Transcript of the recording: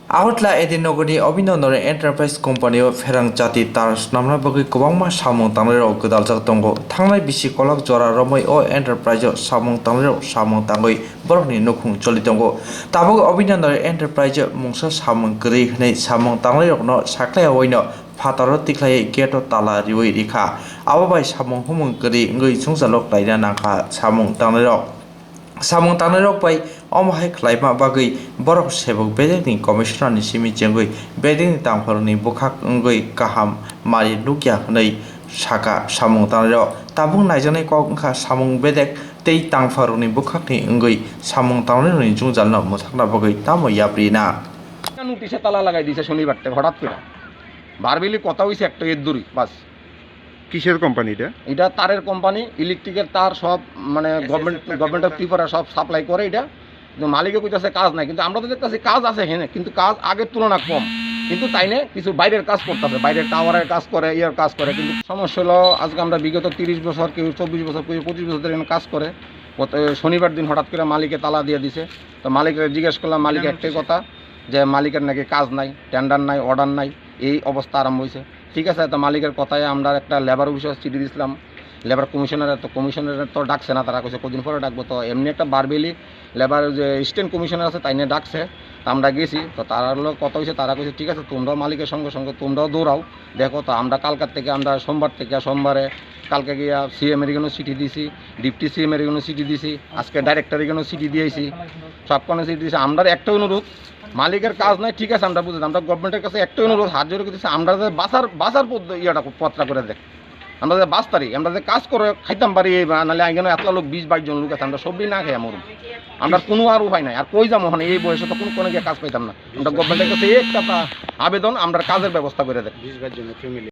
Agartala AD Tanuk Abhinandhan Enterprise companyo pherang jati tar swnamna bagwi kwbangma samung tangnairog gwdaljak tongo thangnai bisi kolok jora romwi o Enterprizeo samung tangnairog samung tangwi borokni nukhung choli tongo tabuk Abhinandhan Enterprizeo mungsa samung kwrwi hwnwi samung tangnairogno sakwlaiyawino phataro tiklai geto tala riwi rikha ababai samung humung kwrwi ngui jungjalo klaina nangkha samung tangnairog samung tangnairog bai omahai khlaima bagwi borok sebok bedekni commissioner ni simi jengui bedekni tangphorni bukhak ngui kaham mari nukya hnei saka samung tangnairog tabuk naijaknai kok wngkha samung bedek tei tangphorni bukhakni ngui samung tangnairogni jungjalno muthakna bagwi tamo yaprina নোটিশে তালা লাগাই দিয়েছে শনিবার থেকে হঠাৎ করে বারবেলি কথা হইছে একটা এর দূরই বাস। কিসের কোম্পানি এটা তারের কোম্পানি, ইলেকট্রিকের তার সব মানে গভর্নমেন্টের ত্রিপুরা সব সাপ্লাই করে। এটা কিন্তু মালিকও কইতাছে কাজ নাই, কিন্তু আমরা তো দেখতেছি কাজ আছে এখানে, কিন্তু কাজ আগের তুলনা কম। কিন্তু তাই না কিছু বাইরের কাজ করতেছে, বাইরের টাওয়ারের কাজ করে, ইয়ার কাজ করে। কিন্তু সমস্যা হলো আজকে আমরা বিগত 30 বছর, কেউ 24 বছর, কেউ 25 বছর ধরে এখানে কাজ করে। শনিবার দিন হঠাৎ করে মালিকে তালা দিয়ে দিছে। তো মালিকের জিজ্ঞেস করলাম, মালিক একটাই কথা যে মালিকের নাকি কাজ নাই, টেন্ডার নাই, অর্ডার নাই, এই অবস্থা আরম্ভ হয়েছে। ঠিক আছে, তো মালিকের কথায় আমরা একটা লেবার অফিসে চিঠি দিয়েছিলাম, লেবার কমিশনারের। তো কমিশনারের তো ডাকছে না, তারা কইছে কদিন পরে ডাকবো। তো এমনি একটা বারবেলি লেবার যে স্টেট কমিশনার আছে তাই নিয়ে ডাকছে। তো আমরা গেছি, তো তারা কথা হয়েছে, তারা কইছে ঠিক আছে তোমরাও মালিকের সঙ্গে সঙ্গে তোমরাও দৌড়াও দেখো। তো আমরা কালকার থেকে, আমরা সোমবার থেকে, সোমবারে কালকে গিয়া সিএমের এখানেও চিঠি দিয়েছি, ডিপটি সিএমের এখানেও চিঠি দিয়েছি, আজকে ডাইরেক্টর এখানেও চিঠি দিয়েছি, সবখানে চিঠি দিয়েছি। আমরা একটা অনুরোধ, মালিকের কাজ নাই ঠিক আছে আমরা বুঝি, আমরা গভর্নমেন্টের কাছে একটা অনুরোধ হাত জোরে করতেছি, আমরা যে বাঁচার ইয়েটা পত্রা করে দেখ, আমরা যে বাঁচতারি, আমরা যে কাজ করে খাইতাম পারি। নাহলে এখানে এত লোক 20-22 জন লোক আছে, আমরা সবই না খাই মরুন, আমরা কোনো আর উপায় নাই। আর কই যাবো এই বয়সে তো কোনো গিয়ে কাজ পাইতাম না। আমরা গভর্নমেন্টের কাছে একটা আবেদন, আমরা কাজের ব্যবস্থা করে দেখ 20-22 জন ফ্যামিলি।